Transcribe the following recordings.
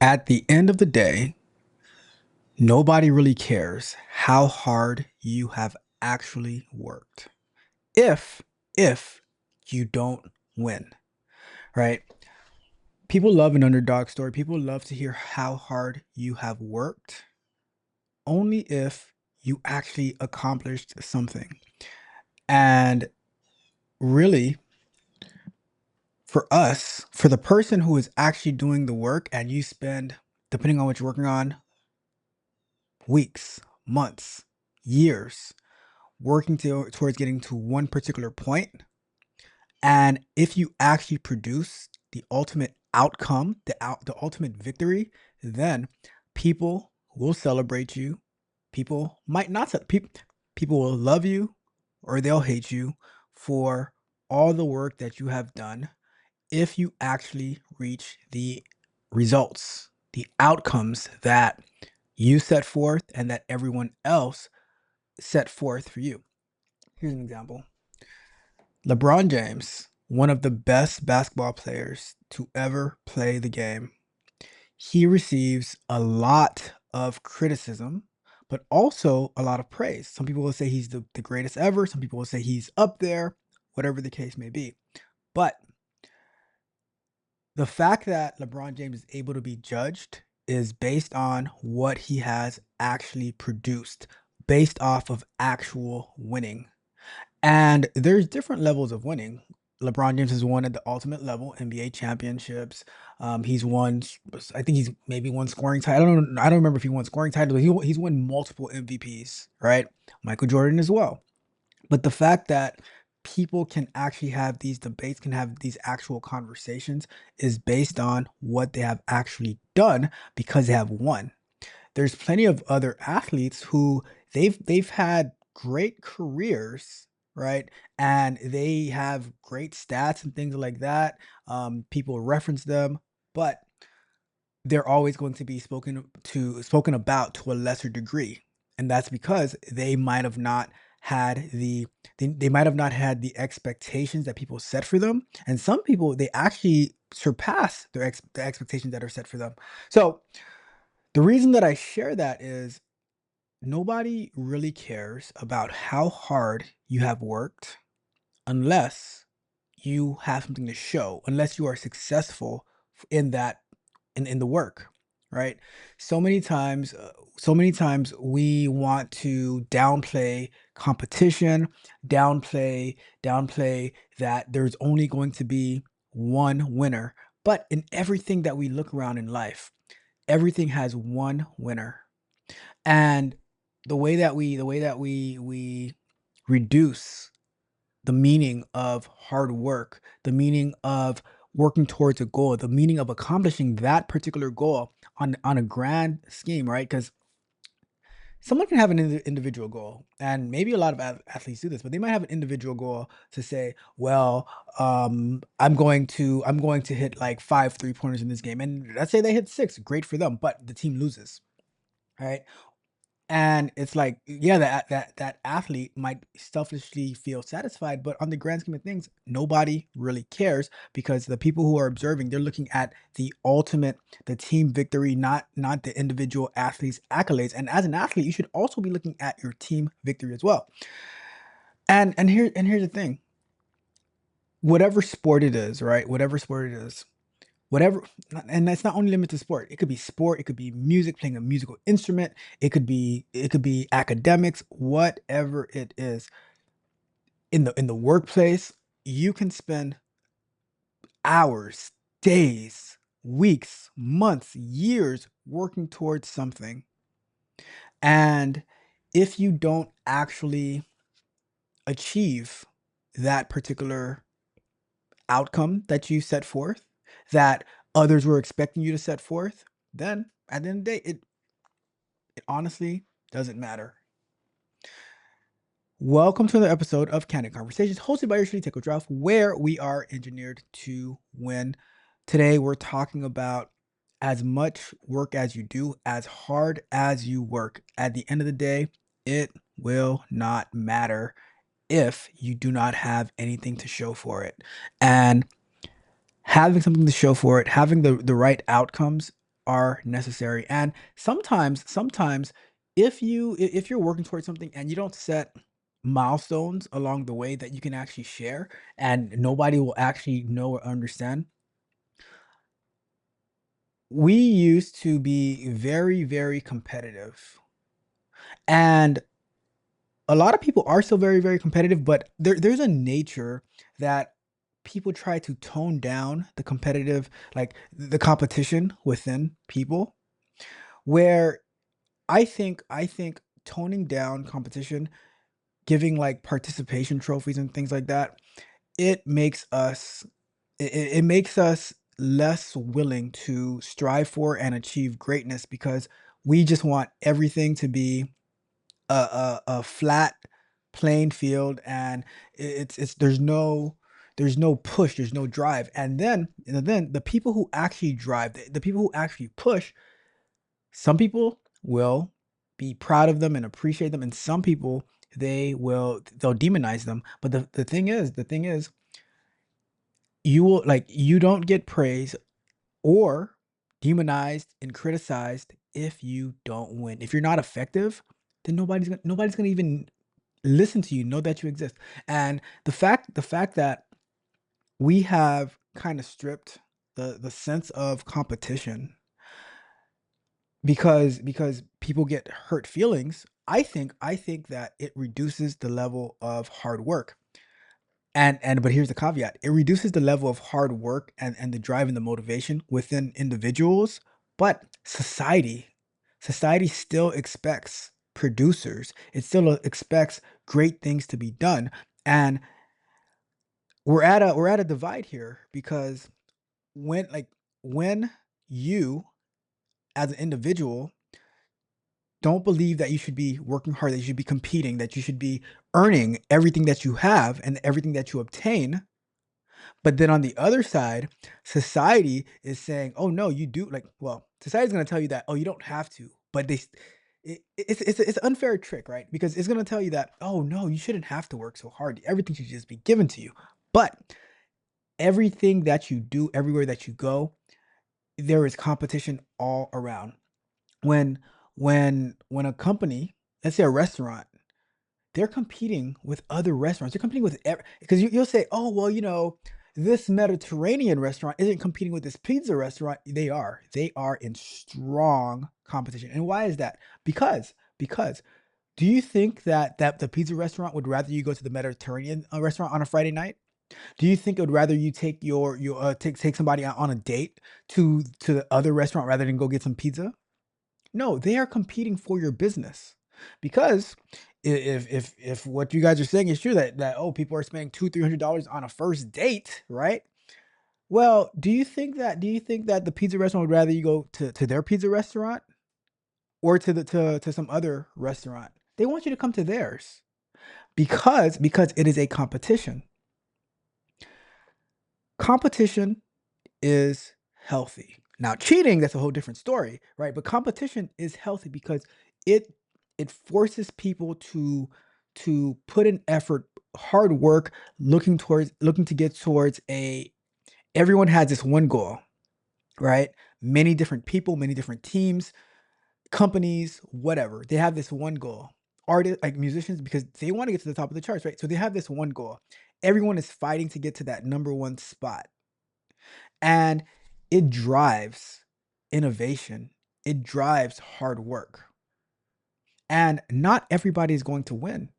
At the end of the day, nobody really cares how hard you have actually worked. If if you don't win, right? People love an underdog story. People love to hear how hard you have worked, only if you actually accomplished something. And really, for us, for the person who is actually doing the work and you spend, depending on what you're working on, weeks, months, years working towards getting to one particular point, and if you actually produce the ultimate outcome, the ultimate victory, then people will celebrate you. People might not people will love you or they'll hate you for all the work that you have done if you actually reach the results, the outcomes that you set forth and that everyone else set forth for you. Here's an example. LeBron James, one of the best basketball players to ever play the game, he receives a lot of criticism, but also a lot of praise. Some people will say he's the greatest ever. Some people will say he's up there, whatever the case may be. But the fact that LeBron James is able to be judged is based on what he has actually produced, based off of actual winning. And there's different levels of winning. LeBron James has won at the ultimate level, NBA championships. He's won, I think he's maybe won scoring title. I don't remember if he won scoring title, but he's won multiple MVPs, right? Michael Jordan as well. But the fact that people can actually have these debates, can have these actual conversations, is based on what they have actually done because they have won. There's plenty of other athletes who they've had great careers, right? And they have great stats and things like that. People reference them, but they're always going to be spoken about to a lesser degree. And that's because they might have not had they might have not had the expectations that people set for them. And some people they actually surpass the expectations that are set for them. So the reason that I share that is nobody really cares about how hard you have worked unless you have something to show, unless you are successful in that in the work, right? So many times we want to downplay competition, downplay that there's only going to be one winner. But in everything that we look around in life, everything has one winner. And the way that we reduce the meaning of hard work, the meaning of working towards a goal, the meaning of accomplishing that particular goal on a grand scheme, right? Because someone can have an individual goal, and maybe a lot of athletes do this, but they might have an individual goal to say, "Well, I'm going to hit like 5 3 pointers in this game," and let's say they hit six, great for them, but the team loses, right? And it's like, yeah, that athlete might selfishly feel satisfied, but on the grand scheme of things, nobody really cares because the people who are observing, they're looking at the ultimate, the team victory, not the individual athlete's accolades. And as an athlete, you should also be looking at your team victory as well. And here's the thing: whatever sport it is, right? Whatever sport it is, whatever, and that's not only limited to sport. It could be sport, it could be music, playing a musical instrument, it could be academics, whatever it is. In the workplace, you can spend hours, days, weeks, months, years working towards something. And if you don't actually achieve that particular outcome that you set forth, that others were expecting you to set forth, then at the end of the day, it honestly doesn't matter. Welcome to another episode of Candid Conversations, hosted by your Shitty Tickle Draft, where we are engineered to win. Today, we're talking about as much work as you do, as hard as you work. At the end of the day, it will not matter if you do not have anything to show for it. And having something to show for it, having the right outcomes, are necessary. And sometimes if you're working towards something and you don't set milestones along the way that you can actually share and nobody will actually know or understand. We used to be very, very competitive. And a lot of people are still very, very competitive, but there's a nature that people try to tone down the competitive, like the competition within people, where I think toning down competition, giving like participation trophies and things like that, it makes us it makes us less willing to strive for and achieve greatness because we just want everything to be a flat playing field and it's there's no push, there's no drive. And then the people who actually drive, the people who actually push, some people will be proud of them and appreciate them, and some people they'll demonize them. But the thing is, you will like you don't get praise or demonized and criticized if you don't win. If you're not effective, then nobody's gonna even listen to you, know that you exist. And the fact that we have kind of stripped the sense of competition because people get hurt feelings. I think that it reduces the level of hard work. And but here's the caveat. It reduces the level of hard work and the drive and the motivation within individuals, but society still expects producers. It still expects great things to be done. And we're at a divide here because when like when you as an individual don't believe that you should be working hard, that you should be competing, that you should be earning everything that you have and everything that you obtain. But then on the other side, society is saying, "Oh no, you do." Like, well, society's going to tell you that, "Oh, you don't have to." But it's an unfair trick, right? Because it's going to tell you that, "Oh no, you shouldn't have to work so hard. Everything should just be given to you." But everything that you do, everywhere that you go, there is competition all around. When when a company, let's say a restaurant, they're competing with other restaurants. They're competing with because you'll say, "Oh, well, this Mediterranean restaurant isn't competing with this pizza restaurant." They are. They are in strong competition. And why is that? Because do you think that the pizza restaurant would rather you go to the Mediterranean restaurant on a Friday night? Do you think it would rather you take take somebody out on a date to the other restaurant rather than go get some pizza? No, they are competing for your business because if what you guys are saying is true that oh people are spending $200-300 on a first date, right? Well, do you think that the pizza restaurant would rather you go to their pizza restaurant or to some other restaurant? They want you to come to theirs because it is a competition. Competition is healthy. Now, cheating, that's a whole different story, right? But competition is healthy because it it forces people to put in effort, hard work, looking to get towards a everyone has this one goal, right? Many different people, many different teams, companies, whatever. They have this one goal. Artists like musicians because they want to get to the top of the charts, right? So they have this one goal. Everyone is fighting to get to that number one spot. And it drives innovation. It drives hard work. And not everybody is going to win.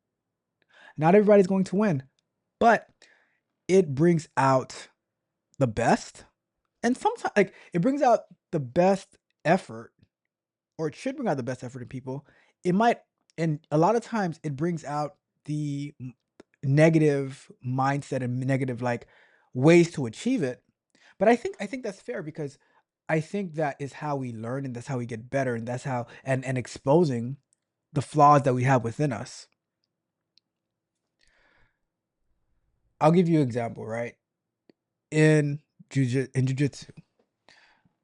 Not everybody's going to win, but it brings out the best. And sometimes, like, it brings out the best effort, or it should bring out the best effort in people. It might, and a lot of times, it brings out the negative mindset and negative, like, ways to achieve it. But I think that's fair because I think that is how we learn and that's how we get better and that's how and exposing the flaws that we have within us. I'll give you an example, right? In jujitsu,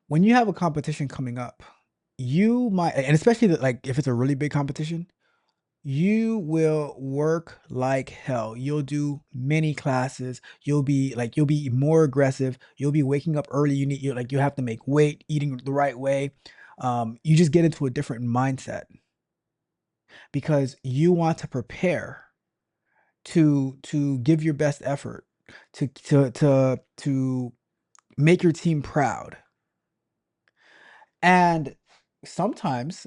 when you have a competition coming up, you might, and especially like if it's a really big competition, You will work like hell. You'll do many classes. You'll be more aggressive. You'll be waking up early. You have to make weight, eating the right way. You just get into a different mindset because you want to prepare to give your best effort to make your team proud. And sometimes,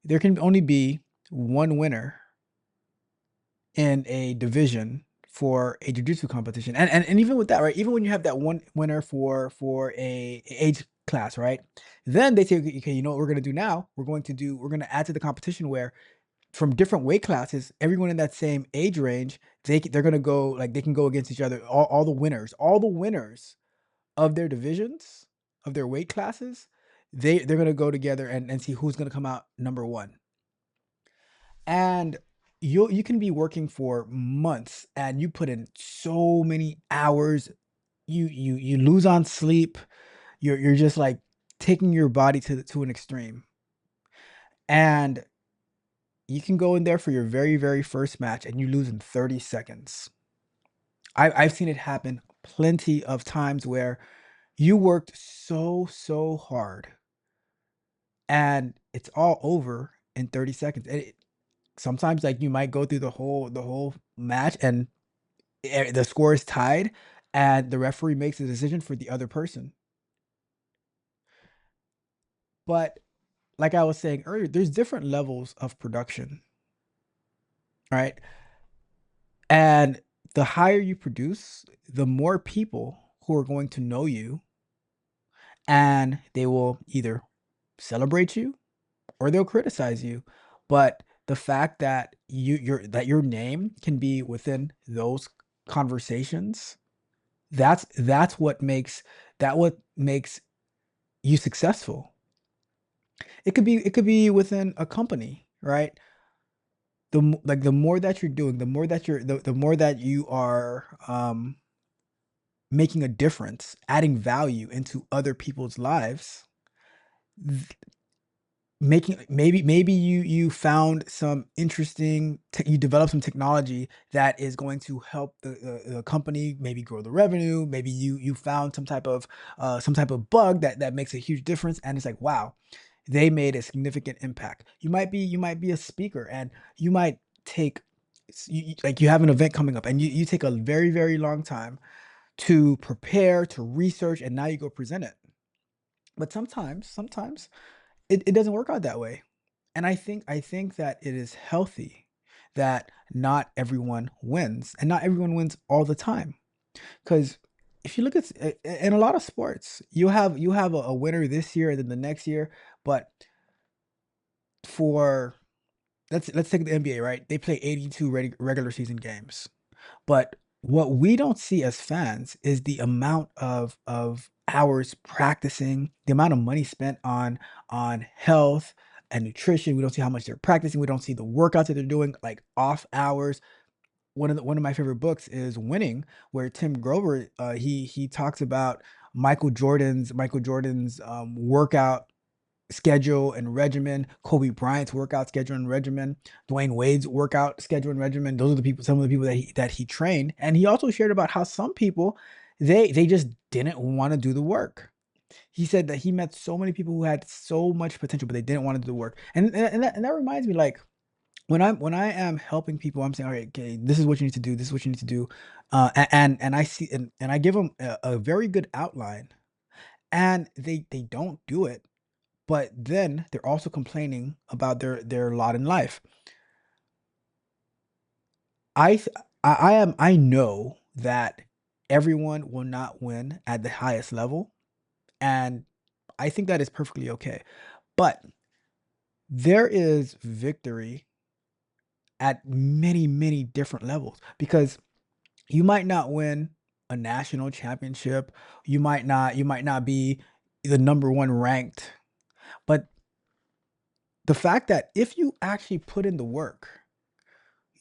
there can only be one winner in a division for a jiu-jitsu competition. And even with that, right? Even when you have that one winner for a age class, right? Then they say, okay, you know what we're gonna do now? We're gonna add to the competition where from different weight classes, everyone in that same age range, they're gonna go like they can go against each other. All the winners of their divisions, of their weight classes, they're gonna go together and see who's gonna come out number one. And you can be working for months and you put in so many hours. You lose on sleep. You're just like taking your body to an extreme. And you can go in there for your very, very first match and you lose in 30 seconds. I've seen it happen plenty of times where you worked so hard and it's all over in 30 seconds. Sometimes like you might go through the whole match and the score is tied and the referee makes a decision for the other person. But like I was saying earlier, there's different levels of production, right? And the higher you produce, the more people who are going to know you and they will either celebrate you or they'll criticize you. But the fact that your name can be within those conversations, that's what makes you successful. It could be within a company, right? The more that you're doing, the more that you are making a difference, adding value into other people's lives, making maybe you found some interesting you develop some technology that is going to help the company maybe grow the revenue. Maybe you found some type of bug that makes a huge difference and it's like wow, they made a significant impact. You might be a speaker and you might take like you have an event coming up and you take a very very long time to prepare, to research, and now you go present it. But sometimes it doesn't work out that way. And I think that it is healthy that not everyone wins and not everyone wins all the time. Because if you look at in a lot of sports, you have a winner this year and then the next year, but for let's take the NBA, right? They play 82 regular season games. But what we don't see as fans is the amount of hours practicing, the amount of money spent on health and nutrition. We don't see how much they're practicing. We don't see the workouts that they're doing like off hours. One of my favorite books is Winning, where Tim Grover he talks about Michael Jordan's workout schedule and regimen, Kobe Bryant's workout schedule and regimen, Dwayne Wade's workout schedule and regimen. Those are the people, some of the people that he trained. And he also shared about how some people they just didn't want to do the work. He said that he met so many people who had so much potential, but they didn't want to do the work. And that reminds me, like when I am helping people, I'm saying, all right, okay, this is what you need to do. This is what you need to do, and I see and I give them a very good outline, and they don't do it, but then they're also complaining about their lot in life. I th- I know that everyone will not win at the highest level, and I think that is perfectly okay. But there is victory at many different levels because you might not win a national championship, you might not be the number one ranked, but the fact that if you actually put in the work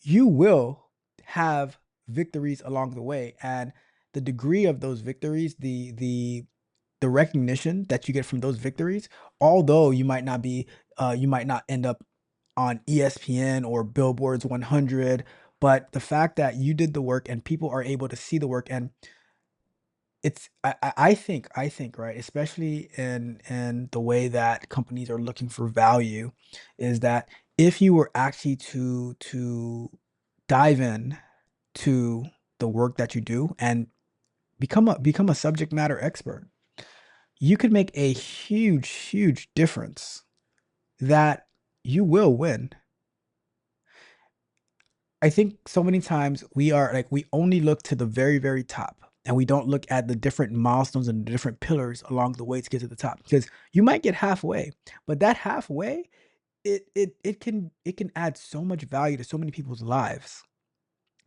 you will have victories along the way, and the degree of those victories, the recognition that you get from those victories, although you might not end up on ESPN or Billboard's 100, but the fact that you did the work and people are able to see the work, and it's I think, right, especially in the way that companies are looking for value, is that if you were actually to dive in to the work that you do and become a subject matter expert, you could make a huge, huge difference that you will win. I think so many times we only look to the very, very top, and we don't look at the different milestones and the different pillars along the way to get to the top. Because you might get halfway, but that halfway, it can add so much value to so many people's lives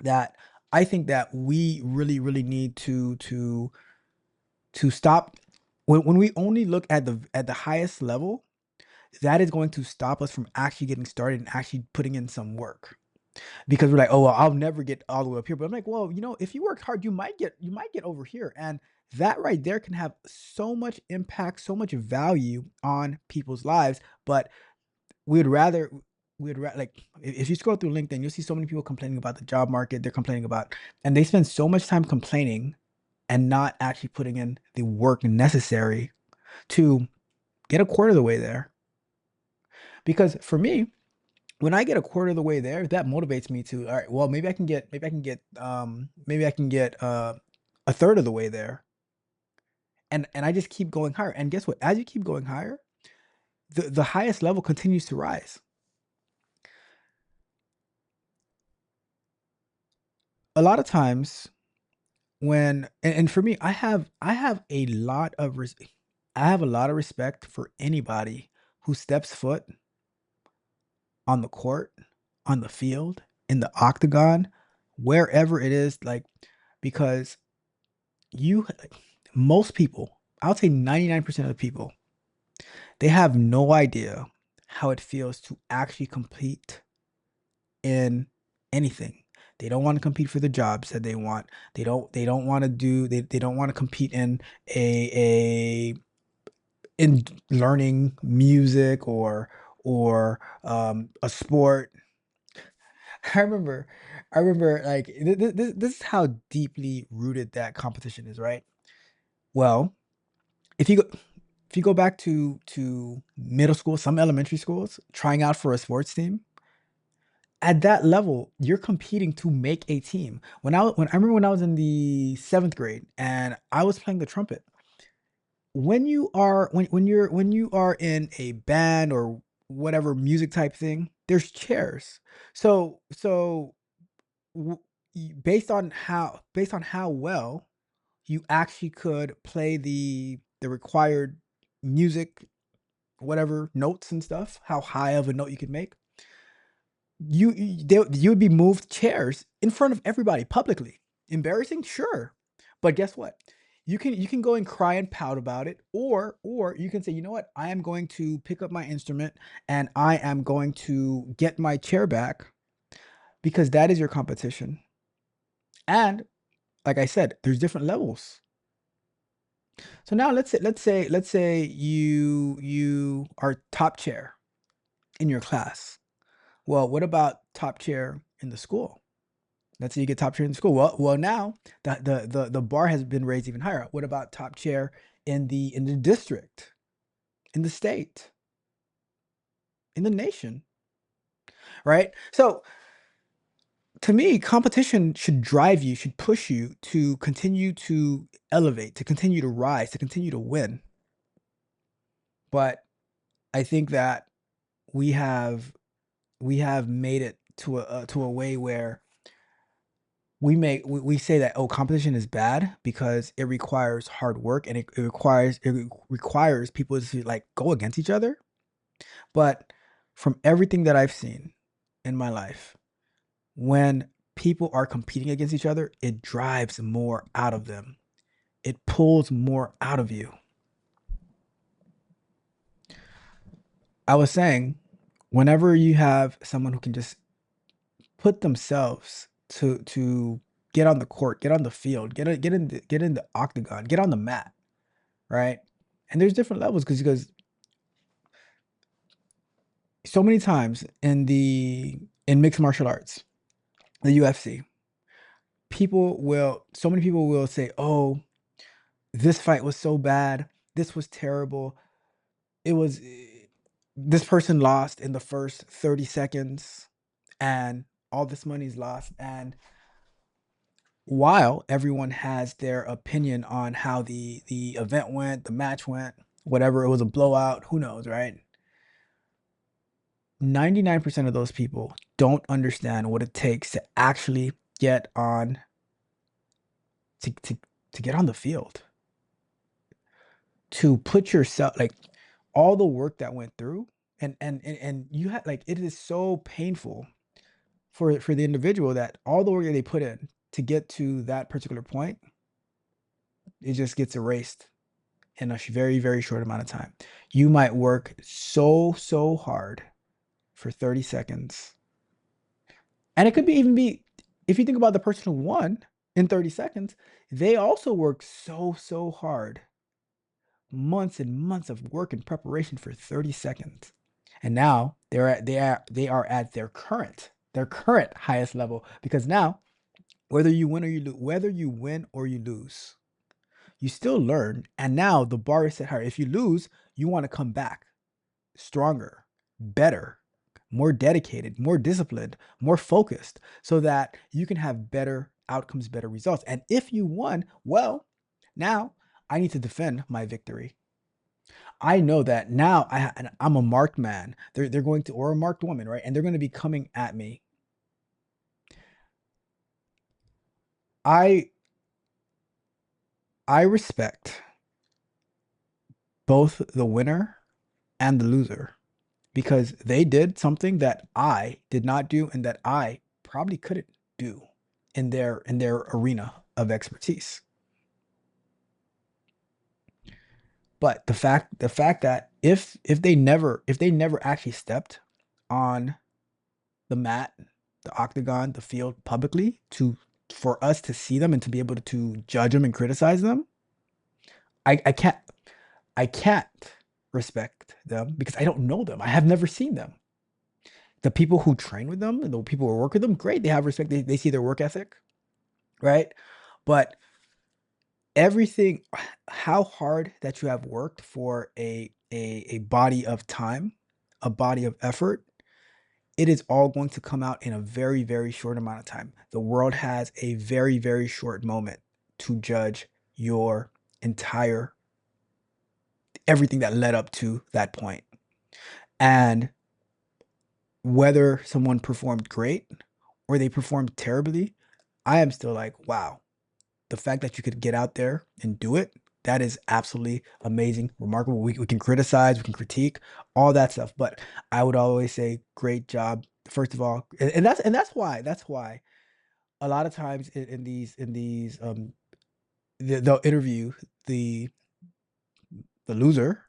that I think that we really, really need to stop when we only look at the highest level, that is going to stop us from actually getting started and actually putting in some work. Because we're like, "Oh, well, I'll never get all the way up here." But I'm like, "Well, if you work hard, you might get over here." And that right there can have so much impact, so much value on people's lives. But we'd rather we'd rather like if you scroll through LinkedIn, you'll see so many people complaining about the job market. They're complaining about, and they spend so much time complaining and not actually putting in the work necessary to get a quarter of the way there. Because for me, when I get a quarter of the way there, that motivates me to, all right, well, maybe I can get a third of the way there. And I just keep going higher. And guess what? As you keep going higher, the highest level continues to rise. A lot of times and for me, I have a lot of respect for anybody who steps foot on the court, on the field, in the octagon, wherever it is, like, because you most people, I would say 99% of the people, they have no idea how it feels to actually compete in anything. They don't want to compete for the jobs that they want. They don't want to they don't want to compete a in learning music or a sport. I remember I remember like this is how deeply rooted that competition is, right? Well, if you go if you go back to middle school, some elementary schools, trying out for a sports team, at that level, you're competing to make a team. When I remember when I was in the 7th grade and I was playing the trumpet, when you are in a band or whatever music type thing, there's chairs. So w- based on how well you actually could play the required music, whatever notes and stuff, how high of a note you could make, you would be moved chairs in front of everybody publicly. Embarrassing, sure, but guess what? You can go and cry and pout about it, or you can say, you know what? I am going to pick up my instrument and I am going to get my chair back because that is your competition. And like I said, there's different levels. So now let's say you are top chair in your class. Well, what about top chair in the school? Let's say you get top chair in the school. Well, now the bar has been raised even higher. What about top chair in the district, in the state, in the nation, right? So to me, competition should drive you, should push you to continue to elevate, to continue to rise, to continue to win. But I think that we have we have made it to a way where we say that, oh, competition is bad because it requires hard work and it requires people to like go against each other. But from everything that I've seen in my life, when people are competing against each other, it drives more out of them. It pulls more out of you. I was saying, whenever you have someone who can just put themselves to get on the court, get on the field, get in the octagon, get on the mat, right? And there's different levels because So many times in mixed martial arts, the UFC, so many people will say, "Oh, this fight was so bad. This was terrible. It was this person lost in the first 30 seconds and all this money's lost." And while everyone has their opinion on how the event went, the match went, whatever, it was a blowout, who knows, right? 99% of those people don't understand what it takes to actually get on to to to get on the field, to put yourself like all the work that went through, and you had like it is so painful for the individual that all the work that they put in to get to that particular point, it just gets erased in a very, very short amount of time. You might work so hard for 30 seconds. And it could be even be, if you think about the person who won in 30 seconds, they also worked so hard, months and months of work and preparation for 30 seconds. And now they are at their current highest level because now whether you win or you lose, you still learn. And now the bar is set higher. If you lose, you want to come back stronger, better, more dedicated, more disciplined, more focused, so that you can have better outcomes, better results. And if you won, well, now I need to defend my victory. I know that now I'm a marked man. They're going to, or a marked woman, right? And they're going to be coming at me. I I respect both the winner and the loser because they did something that I did not do and that I probably couldn't do in their arena of expertise. But the fact that if they never actually stepped on the mat, the octagon, the field publicly to for us to see them and to be able to judge them and criticize them, I can't respect them because I don't know them. I have never seen them. The people who train with them and the people who work with them, great. They have respect. They see their work ethic, right? But everything, how hard that you have worked for a body of time, a body of effort, it is all going to come out in a very, very short amount of time. The world has a very, very short moment to judge your entire everything that led up to that point. And whether someone performed great or they performed terribly, I am still like, wow, the fact that you could get out there and do it, that is absolutely amazing, remarkable. We can criticize, we can critique, all that stuff. But I would always say, great job, first of all. And that's why a lot of times in these they'll interview the the loser,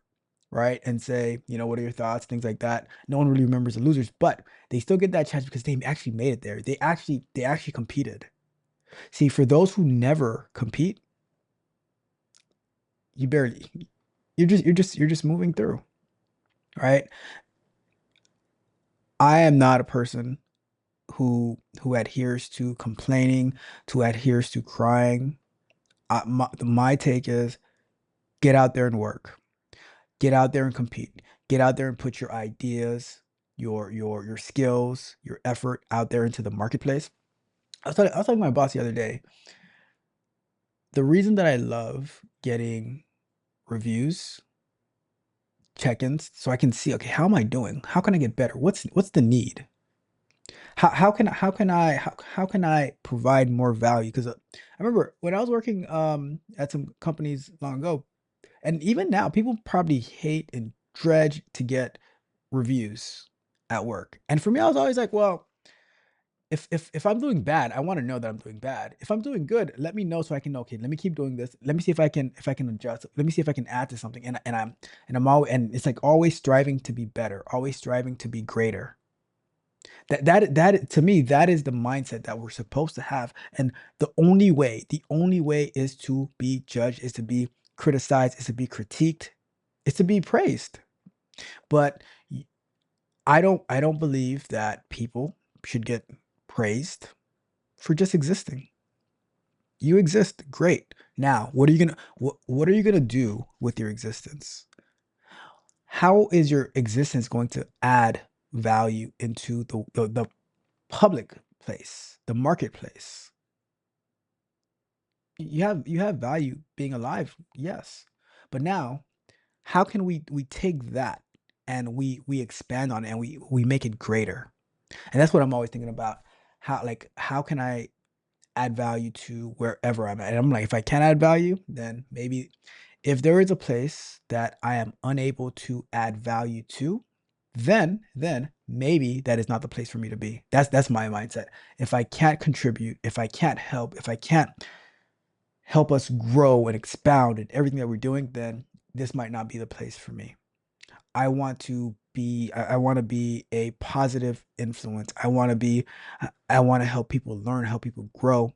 right? And say, what are your thoughts, things like that. No one really remembers the losers, but they still get that chance because they actually made it there. They actually competed. See, for those who never compete, you barely you're just moving through, right? I am not a person who adheres to complaining, who adheres to crying. My take is get out there and work. Get out there and compete. Get out there and put your ideas, your skills, your effort out there into the marketplace. I was talking to my boss the other day. The reason that I love getting reviews, check-ins, so I can see, okay, how am I doing? How can I get better? What's the need? How can I provide more value? Because I remember when I was working at some companies long ago, and even now, people probably hate and dredge to get reviews at work. And for me, I was always like, well, if I'm doing bad, I want to know that I'm doing bad. If I'm doing good, let me know so I can know, okay, let me keep doing this. Let me see if I can adjust. Let me see if I can add to something. And I'm always, and it's like always striving to be better, always striving to be greater. That to me, that is the mindset that we're supposed to have. And the only way is to be judged, is to be criticized, is to be critiqued, is to be praised. But I don't believe that people should get praised for just existing. You exist, great. Now, what are you gonna do with your existence? How is your existence going to add value into the public place, the marketplace? You have value being alive, yes. But now, how can we take that and we expand on it and we make it greater? And that's what I'm always thinking about. How can I add value to wherever I'm at? And I'm like, if I can't add value, then maybe if there is a place that I am unable to add value to, then maybe that is not the place for me to be. That's my mindset. If I can't contribute, if I can't help, if I can't help us grow and expound in everything that we're doing, then this might not be the place for me. I want to be a positive influence. I want to help people learn, help people grow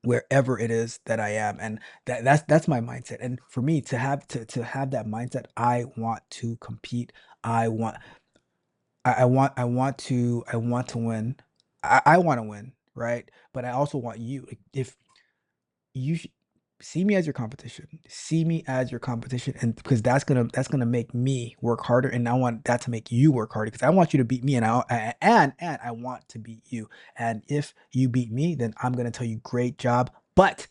wherever it is that I am. And that's my mindset. And for me to have that mindset, I want to compete. I want I want to win. I want to win, right? But I also want you. Like, if you sh see me as your competition. See me as your competition, and because that's gonna make me work harder, and I want that to make you work harder because I want you to beat me, and and I want to beat you. And if you beat me, then I'm gonna tell you, great job. But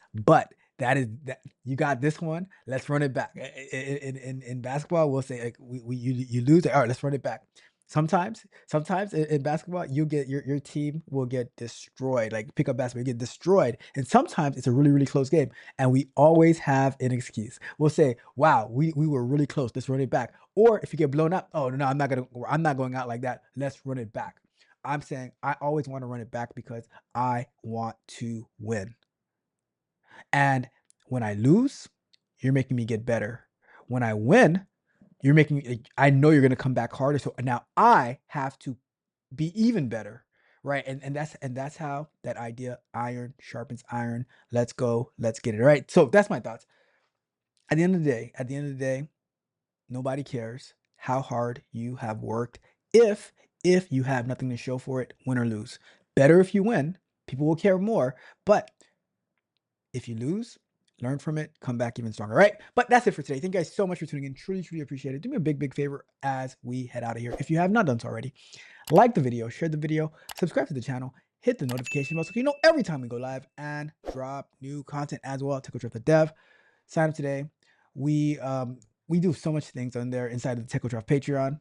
that is that you got this one. Let's run it back. In basketball, we'll say, like, you lose. All right, let's run it back. Sometimes in basketball, you get your team will get destroyed. Like, pick up basketball, you get destroyed. And sometimes it's a really, really close game. And we always have an excuse. We'll say, wow, we were really close. Let's run it back. Or if you get blown up, oh no, I'm not going out like that. Let's run it back. I'm saying I always want to run it back because I want to win. And when I lose, you're making me get better. When I win, you're making I know you're gonna come back harder. So now I have to be even better, right? And that's how that idea, iron sharpens iron. Let's go, let's get it right. So that's my thoughts. At the end of the day, nobody cares how hard you have worked if you have nothing to show for it, win or lose. Better if you win, people will care more. But if you lose, learn from it, come back even stronger, right? But that's it for today. Thank you guys so much for tuning in. Truly, truly appreciate it. Do me a big, big favor as we head out of here. If you have not done so already, like the video, share the video, subscribe to the channel, hit the notification bell so you know every time we go live and drop new content as well. Take a trip to Dev. Sign up today. We um we do so much things on there inside of the Tech Draft Patreon.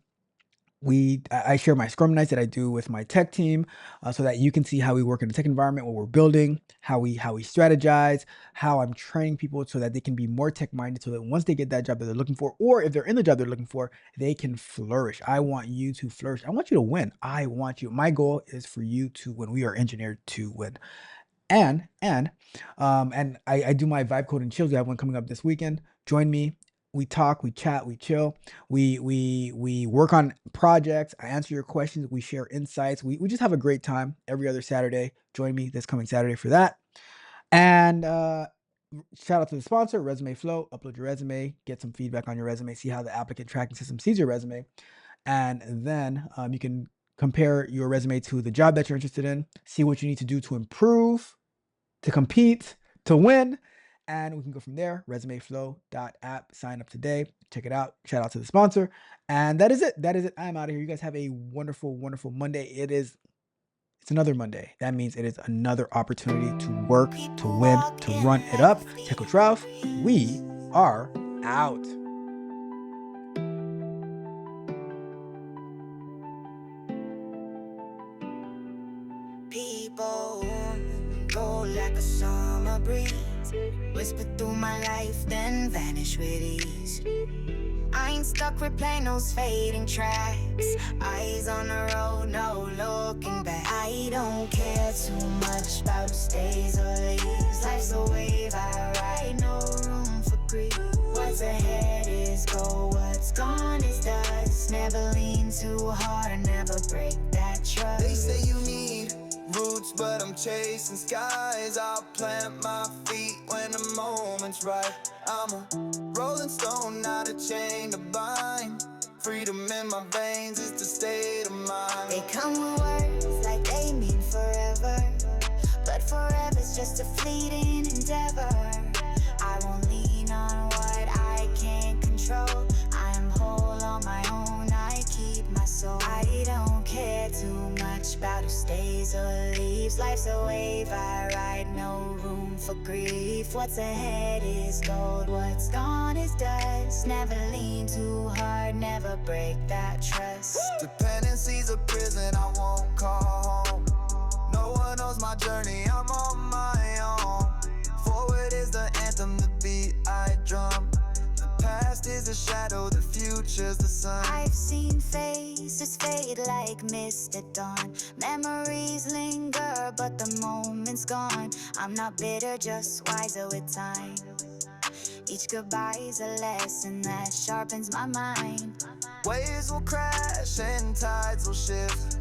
I share my Scrum nights that I do with my tech team, so that you can see how we work in the tech environment, what we're building, how we strategize, how I'm training people so that they can be more tech minded, so that once they get that job that they're looking for, or if they're in the job they're looking for, they can flourish. I want you to flourish. I want you to win. I want you. My goal is for you to win. We are engineered to win. And I do my vibe code and chills. We have one coming up this weekend. Join me. We talk, we chat, we chill. We work on projects. I answer your questions. We share insights. We just have a great time every other Saturday. Join me this coming Saturday for that. And shout out to the sponsor, Resume Flow. Upload your resume, get some feedback on your resume, see how the applicant tracking system sees your resume, and then you can compare your resume to the job that you're interested in. See what you need to do to improve, to compete, to win. And we can go from there. ResumeFlow.app. Sign up today. Check it out. Shout out to the sponsor. And that is it. That is it. I'm out of here. You guys have a wonderful, wonderful Monday. It's another Monday. That means it is another opportunity to work, to win, to run it up. Check out Ralph. We are out. People go like a summer breeze, whisper through my life, then vanish with ease. I ain't stuck replaying those fading tracks. Eyes on the road, no looking back. I don't care too much about who stays or leaves. Life's a wave I ride, no room for grief. What's ahead is gold, what's gone is dust. Never lean too hard, I never break that trust. They say you need roots, but I'm chasing skies. I'll plant my feet when the moment's right. I'm a rolling stone, not a chain to bind. Freedom in my veins is the state of mind. Some words like they mean forever, but forever's just a fleeting endeavor. I won't lean on what I can't control. I'm whole on my own, I keep my soul. I don't care too much about who stays or leaves. Life's a wave I ride, no room for grief. What's ahead is gold, what's gone is dust. Never lean too hard, never break that trust. Dependency's a prison I won't call home. No one knows my journey, I'm on my own. Forward is the anthem, the beat I drum. The past is a shadow, the future's the sun. I've seen faces fade like mist at dawn. Memories linger, but the moment's gone. I'm not bitter, just wiser with time. Each goodbye's a lesson that sharpens my mind. Waves will crash and tides will shift.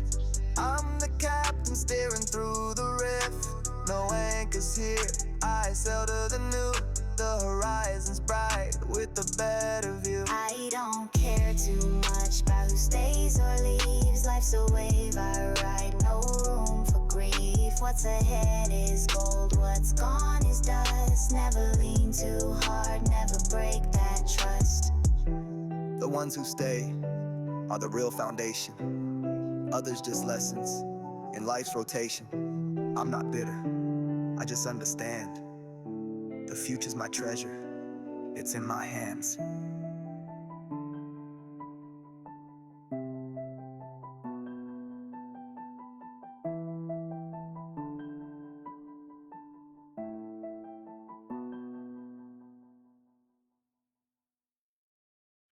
I'm the captain steering through the rift. No anchors here, I sail to the new. The horizon's bright with a better view. I don't care too much about who stays or leaves. Life's a wave I ride, no room for grief. What's ahead is gold, what's gone is dust. Never lean too hard, never break that trust. The ones who stay are the real foundation. Others just lessons in life's rotation. I'm not bitter, I just understand. The future's my treasure, it's in my hands.